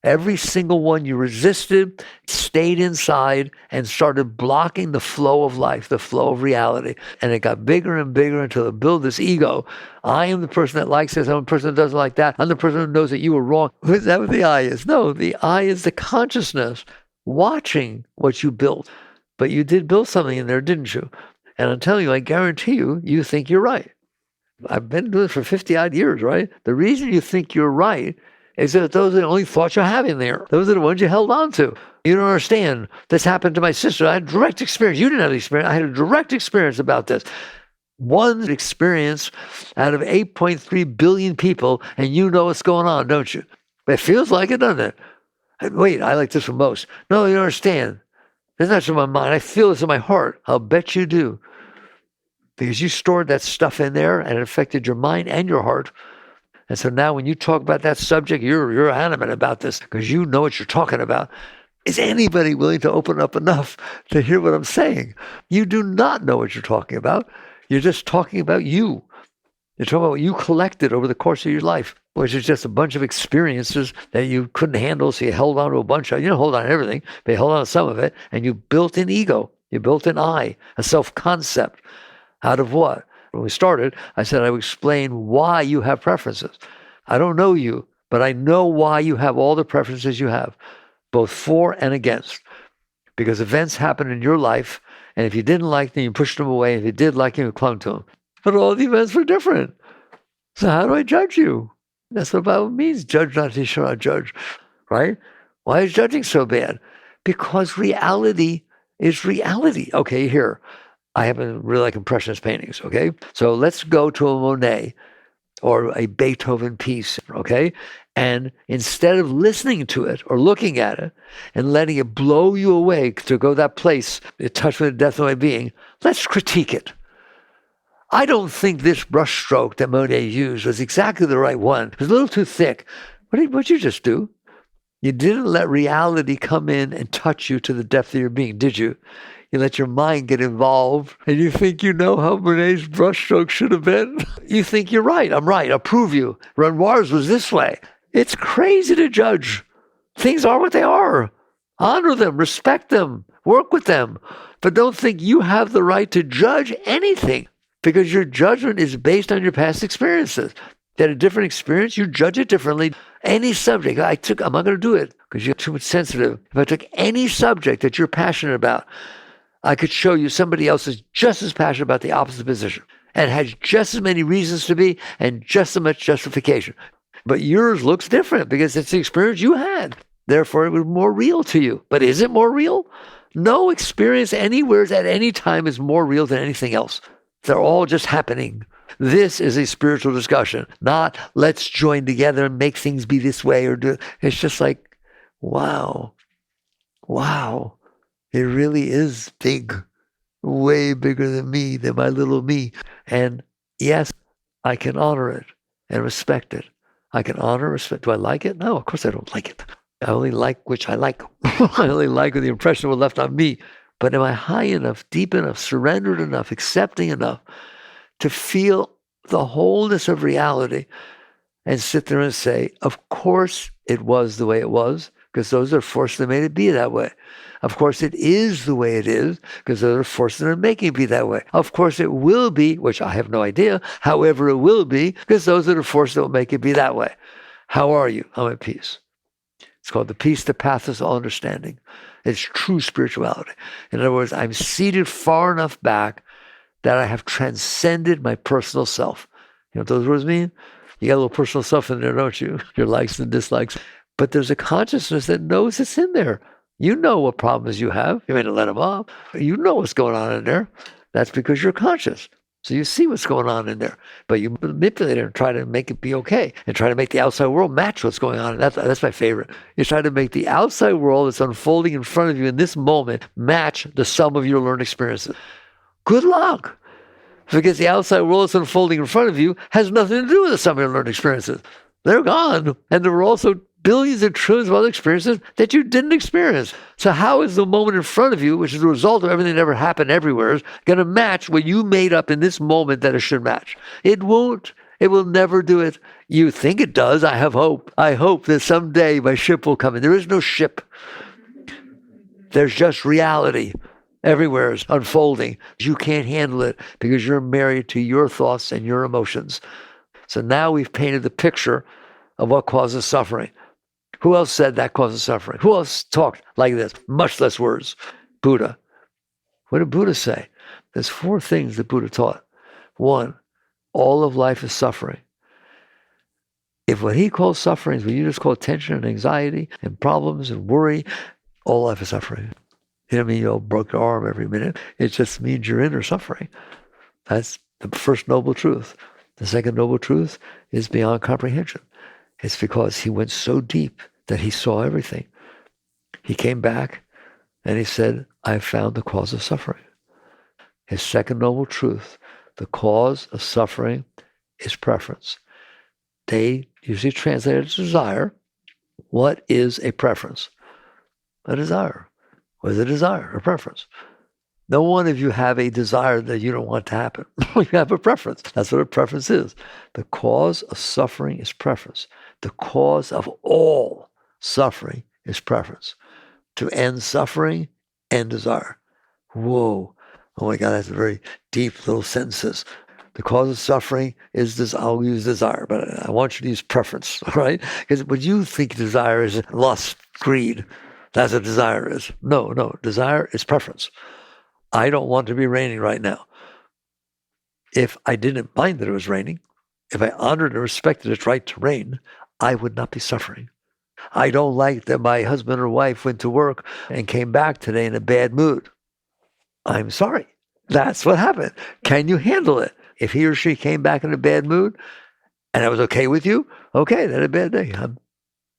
Every single one you resisted stayed inside and started blocking the flow of life, the flow of reality. And it got bigger and bigger until it built this ego. I am the person that likes this. I'm the person that doesn't like that. I'm the person who knows that you were wrong. Is that what the I is? No, the I is the consciousness watching what you built. But you did build something in there, didn't you? And I'm telling you, I guarantee you, you think you're right. I've been doing this for 50 odd years, right? The reason you think you're right is that those are the only thoughts you have in there. Those are the ones you held on to. You don't understand. This happened to my sister. I had direct experience. You didn't have the experience. I had a direct experience about this. One experience out of 8.3 billion people, and you know what's going on, don't you? It feels like it, doesn't it? Wait, I like this one most. No, you don't understand. It's not just in my mind. I feel this in my heart. I'll bet you do. Because you stored that stuff in there and it affected your mind and your heart. And so now when you talk about that subject, you're adamant about this because you know what you're talking about. Is anybody willing to open up enough to hear what I'm saying? You do not know what you're talking about. You're just talking about you. You're talking about what you collected over the course of your life, which is just a bunch of experiences that you couldn't handle, so you held on to a bunch of. You don't hold on to everything, but you held on to some of it, and you built an ego. You built an I, a self-concept. Out of what? When we started, I said I would explain why you have preferences. I don't know you, but I know why you have all the preferences you have, both for and against. Because events happen in your life, and if you didn't like them, you pushed them away. If you did like them, you clung to them. But all the events were different. So how do I judge you? That's what the Bible means. Judge not, you shall not judge. Right? Why is judging so bad? Because reality is reality. Okay, here. I happen to really like Impressionist paintings, okay? So let's go to a Monet or a Beethoven piece, okay? And instead of listening to it or looking at it and letting it blow you away to go that place, it touched with the depth of my being, let's critique it. I don't think this brushstroke that Monet used was exactly the right one. It was a little too thick. What'd you just do? You didn't let reality come in and touch you to the depth of your being, did you? You let your mind get involved, and you think you know how Monet's brushstroke should have been. You think you're right. I'm right. I'll prove you. Renoir's was this way. It's crazy to judge. Things are what they are. Honor them, respect them, work with them. But don't think you have the right to judge anything because your judgment is based on your past experiences. You had a different experience, you judge it differently. Any subject, I'm not going to do it because you're too much sensitive. If I took any subject that you're passionate about, I could show you somebody else is just as passionate about the opposite position and has just as many reasons to be and just as much justification. But yours looks different because it's the experience you had. Therefore, it was more real to you. But is it more real? No experience anywhere at any time is more real than anything else. They're all just happening. This is a spiritual discussion, not let's join together and make things be this way or do. It's just like, wow. It really is big, way bigger than me, than my little me. And yes, I can honor it and respect it. I can honor, respect. Do I like it? No, of course I don't like it. I only like which I like. I only like with the impression was left on me. But am I high enough, deep enough, surrendered enough, accepting enough to feel the wholeness of reality and sit there and say, of course it was the way it was, because those are forces that made it be that way. Of course it is the way it is, because those are forces that are making it be that way. Of course it will be, which I have no idea, however it will be, because those are the forces that will make it be that way. How are you? I'm at peace. It's called the peace that passeth all understanding. It's true spirituality. In other words, I'm seated far enough back that I have transcended my personal self. You know what those words mean? You got a little personal self in there, don't you? Your likes and dislikes. But there's a consciousness that knows it's in there. You know what problems you have. You may not let them off. You know what's going on in there. That's because you're conscious. So you see what's going on in there. But you manipulate it and try to make it be okay and try to make the outside world match what's going on. That's my favorite. You try to make the outside world that's unfolding in front of you in this moment match the sum of your learned experiences. Good luck. Because the outside world that's unfolding in front of you has nothing to do with some of your learned experiences. They're gone. And there were also billions and trillions of other experiences that you didn't experience. So how is the moment in front of you, which is the result of everything that ever happened everywhere, going to match what you made up in this moment that it should match? It won't. It will never do it. You think it does. I have hope. I hope that someday my ship will come in. There is no ship. There's just reality. Everywhere is unfolding. You can't handle it because you're married to your thoughts and your emotions. So now we've painted the picture of what causes suffering. Who else said that causes suffering? Who else talked like this? Much less words. Buddha. What did Buddha say? There's 4 things that Buddha taught. 1, all of life is suffering. If what he calls suffering is what you just call tension and anxiety and problems and worry, all life is suffering. It doesn't mean you broke your arm every minute. It just means you're in or suffering. That's the first noble truth. The second noble truth is beyond comprehension. It's because he went so deep that he saw everything. He came back and he said, I found the cause of suffering. His second noble truth, the cause of suffering is preference. They usually translate it as desire. What is a preference? A desire. What is a desire? A preference. No one of you have a desire that you don't want to happen. You have a preference. That's what a preference is. The cause of suffering is preference. The cause of all suffering is preference. To end suffering, end desire. Whoa. Oh my God, that's very deep little sentences. The cause of suffering is this. I'll use desire, but I want you to use preference, all right? Because what you think desire is lust, greed. That's what desire is. No. Desire is preference. I don't want to be raining right now. If I didn't mind that it was raining, if I honored and respected its right to rain, I would not be suffering. I don't like that my husband or wife went to work and came back today in a bad mood. I'm sorry. That's what happened. Can you handle it? If he or she came back in a bad mood and I was okay with you, okay, that's a bad day.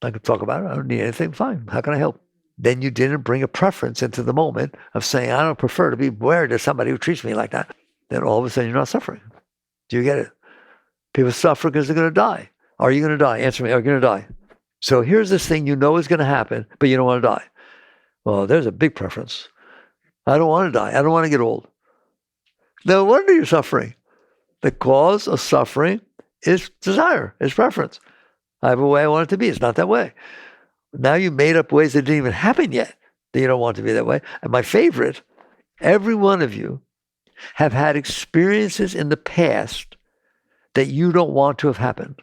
I can talk about it. I don't need anything. Fine. How can I help? Then you didn't bring a preference into the moment of saying, I don't prefer to be married to somebody who treats me like that. Then all of a sudden you're not suffering. Do you get it? People suffer because they're going to die. Are you going to die? Answer me. Are you going to die? So here's this thing you know is going to happen, but you don't want to die. Well, there's a big preference. I don't want to die. I don't want to get old. No wonder you're suffering. The cause of suffering is desire, is preference. I have a way I want it to be. It's not that way. Now you made up ways that didn't even happen yet that you don't want to be that way. And my favorite, every one of you have had experiences in the past that you don't want to have happened.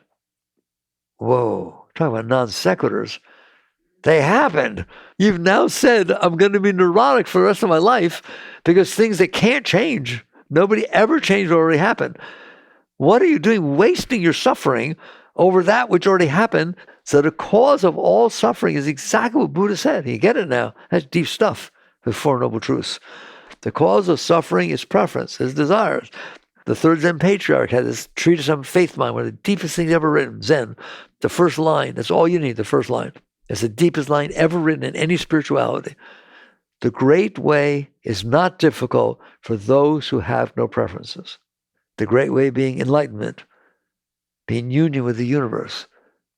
Whoa, talking about non sequiturs. They happened. You've now said, I'm going to be neurotic for the rest of my life because things that can't change. Nobody ever changed what already happened. What are you doing wasting your suffering over that which already happened? So the cause of all suffering is exactly what Buddha said. You get it now. That's deep stuff. The 4 noble truths. The cause of suffering is preference, is desires. The third Zen patriarch had this treatise on faith mind, one of the deepest things ever written, Zen. The first line, that's all you need, the first line. It's the deepest line ever written in any spirituality. The great way is not difficult for those who have no preferences. The great way being enlightenment, being union with the universe.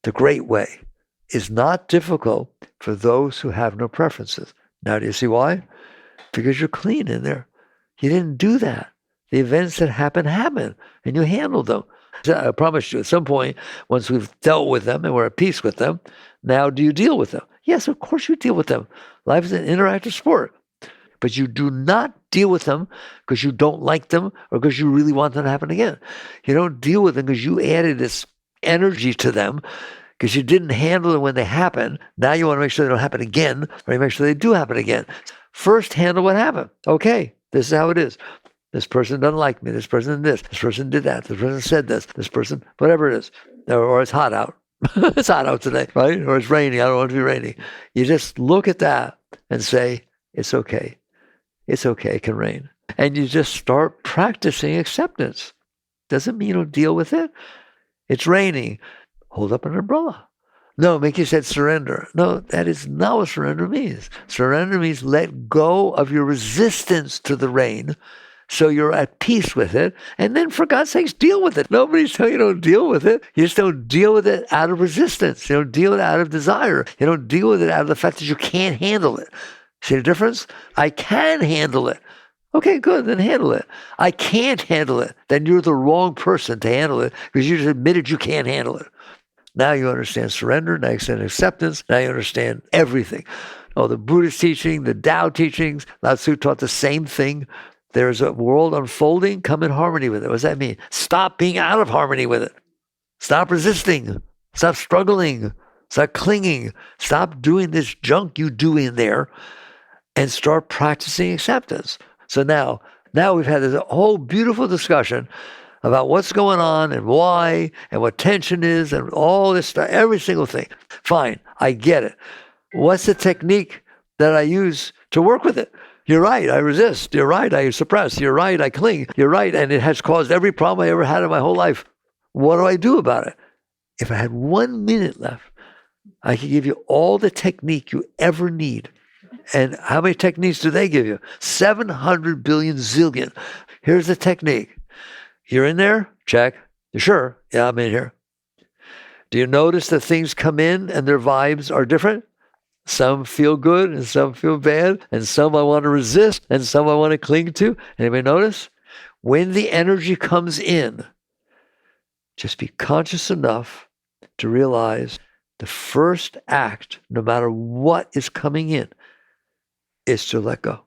The great way is not difficult for those who have no preferences. Now, do you see why? Because you're clean in there. You didn't do that. The events that happen, and you handled them. I promise you, at some point, once we've dealt with them and we're at peace with them, now do you deal with them? Yes, of course you deal with them. Life is an interactive sport. But you do not deal with them because you don't like them or because you really want them to happen again. You don't deal with them because you added this energy to them because you didn't handle them when they happen. Now you want to make sure they don't happen again, or you make sure they do happen again. First, handle what happened. Okay, this is how it is. This person doesn't like me. This person did this. This person did that. This person said this. This person, whatever it is. Or it's hot out. It's hot out today, right? Or it's raining. I don't want it to be raining. You just look at that and say, it's okay. It's okay. It can rain. And you just start practicing acceptance. Doesn't mean you don't deal with it. It's raining. Hold up an umbrella. No, Mickey said surrender. No, that is not what surrender means. Surrender means let go of your resistance to the rain So you're at peace with it. And then, for God's sakes, deal with it. Nobody's telling you don't deal with it. You just don't deal with it out of resistance. You don't deal with it out of desire. You don't deal with it out of the fact that you can't handle it. See the difference? I can handle it. Okay, good, then handle it. I can't handle it. Then you're the wrong person to handle it because you just admitted you can't handle it. Now you understand surrender. Now you understand acceptance. Now you understand everything. Oh, the Buddhist teaching, the Tao teachings, Lao Tzu taught the same thing. There's a world unfolding. Come in harmony with it. What does that mean? Stop being out of harmony with it. Stop resisting. Stop struggling. Stop clinging. Stop doing this junk you do in there and start practicing acceptance. So now we've had this whole beautiful discussion about what's going on and why and what tension is and all this stuff, every single thing. Fine, I get it. What's the technique that I use to work with it? You're right, I resist. You're right, I suppress. You're right, I cling. You're right, and it has caused every problem I ever had in my whole life. What do I do about it? If I had 1 minute left, I could give you all the technique you ever need. And how many techniques do they give you? 700 billion zillion. Here's the technique. You're in there? Check. You sure? Yeah, I'm in here. Do you notice that things come in and their vibes are different? Some feel good and some feel bad, and some I want to resist and some I want to cling to. Anybody notice? When the energy comes in, just be conscious enough to realize the first act, no matter what is coming in, is to let go,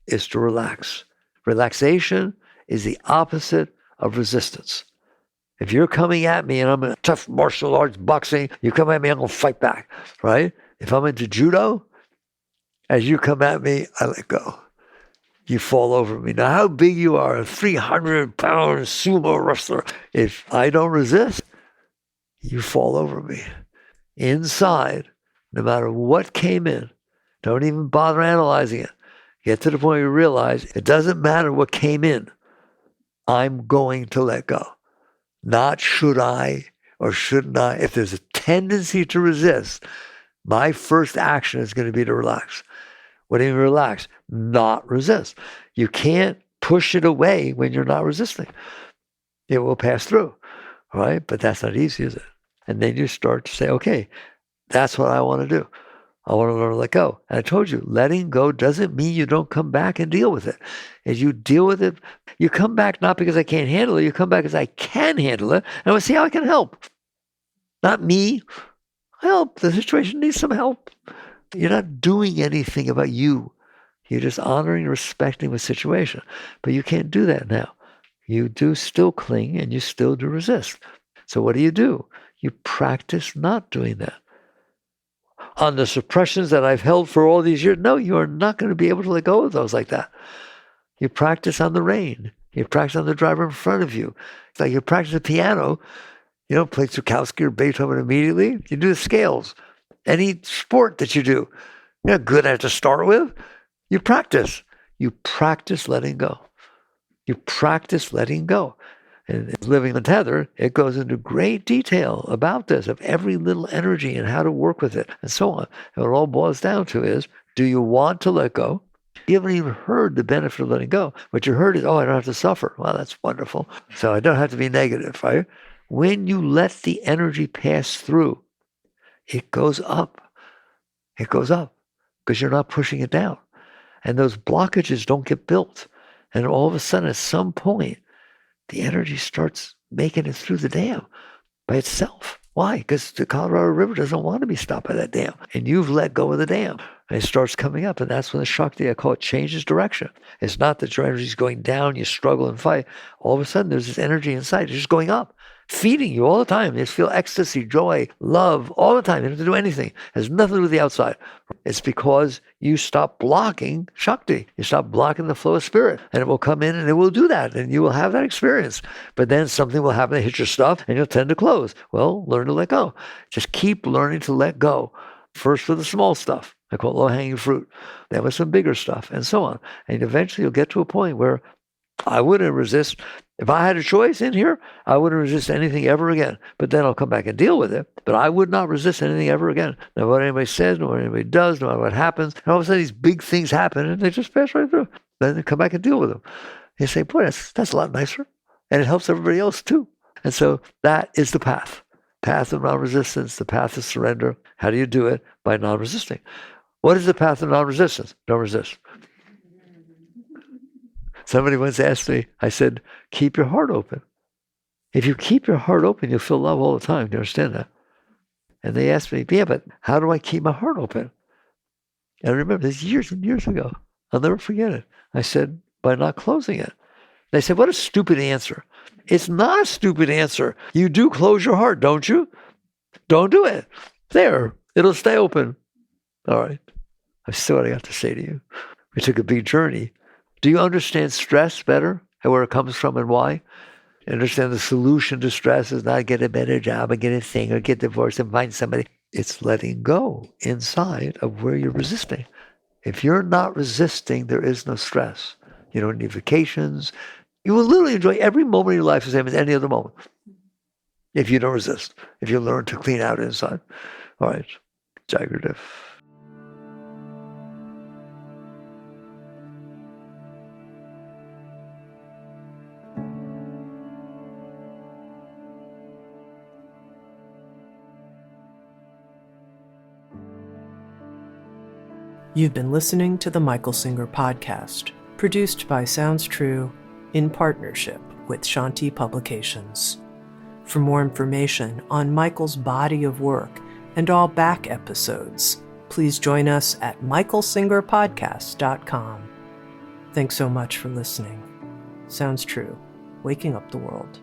is to relax. Relaxation is the opposite of resistance. If you're coming at me and I'm in tough martial arts boxing, you come at me, I'm going to fight back, right? If I'm into judo, as you come at me, I let go. You fall over me. Now, how big you are, a 300-pound sumo wrestler, if I don't resist, you fall over me. Inside, no matter what came in, don't even bother analyzing it. Get to the point where you realize it doesn't matter what came in. I'm going to let go. Not should I or shouldn't I. If there's a tendency to resist, my first action is going to be to relax. What do you mean relax? Not resist. You can't push it away when you're not resisting. It will pass through, right? But that's not easy, is it? And then you start to say, okay, that's what I want to do. I want to learn to let go. And I told you, letting go doesn't mean you don't come back and deal with it. As you deal with it, you come back not because I can't handle it. You come back because I can handle it. And I want to see how I can help. Not me. Help. The situation needs some help. You're not doing anything about you. You're just honoring and respecting the situation. But you can't do that now. You do still cling and you still do resist. So what do? You practice not doing that. On the suppressions that I've held for all these years, no, you are not going to be able to let go of those like that. You practice on the rain. You practice on the driver in front of you. It's like you practice the piano. You don't play Tchaikovsky or Beethoven immediately. You do the scales. Any sport that you do, you're not good at it to start with. You practice. You practice letting go. You practice letting go. And living untethered, it goes into great detail about this, of every little energy and how to work with it and so on. And what it all boils down to is, do you want to let go? You haven't even heard the benefit of letting go. What you heard is, oh, I don't have to suffer. Well, that's wonderful. So I don't have to be negative, right? When you let the energy pass through, it goes up. It goes up because you're not pushing it down. And those blockages don't get built. And all of a sudden, at some point, the energy starts making it through the dam by itself. Why? Because the Colorado River doesn't want to be stopped by that dam. And you've let go of the dam. And it starts coming up. And that's when the Shakti, I call it, changes direction. It's not that your energy is going down, you struggle and fight. All of a sudden, there's this energy inside. It's just going up, feeding you all the time. You just feel ecstasy, joy, love all the time. You don't have to do anything. It has nothing to do with the outside. It's because you stop blocking Shakti. You stop blocking the flow of spirit. And it will come in and it will do that. And you will have that experience. But then something will happen to hit your stuff and you'll tend to close. Well, learn to let go. Just keep learning to let go. First with the small stuff. I call it low-hanging fruit. Then with some bigger stuff and so on. And eventually you'll get to a point where I wouldn't resist. If I had a choice in here, I wouldn't resist anything ever again. But then I'll come back and deal with it. But I would not resist anything ever again. No matter what anybody says, no matter what anybody does, no matter what happens. And all of a sudden these big things happen and they just pass right through. Then they come back and deal with them. You say, boy, that's a lot nicer. And it helps everybody else too. And so that is the path. Path of non-resistance, the path of surrender. How do you do it? By non-resisting. What is the path of non-resistance? Don't resist. Somebody once asked me, I said, keep your heart open. If you keep your heart open, you'll feel love all the time. Do you understand that? And they asked me, yeah, but how do I keep my heart open? And I remember this years and years ago. I'll never forget it. I said, by not closing it. They said, what a stupid answer. It's not a stupid answer. You do close your heart, don't you? Don't do it. There, it'll stay open. All right. That's still what I got to say to you. We took a big journey. Do you understand stress better and where it comes from and why? You understand the solution to stress is not get a better job or get a thing or get divorced and find somebody. It's letting go inside of where you're resisting. If you're not resisting, there is no stress. You don't need vacations. You will literally enjoy every moment of your life the same as any other moment. If you don't resist, if you learn to clean out inside. All right, Jagrative. You've been listening to the Michael Singer Podcast, produced by Sounds True in partnership with Shanti Publications. For more information on Michael's body of work and all back episodes, please join us at michaelsingerpodcast.com. Thanks so much for listening. Sounds True, waking up the world.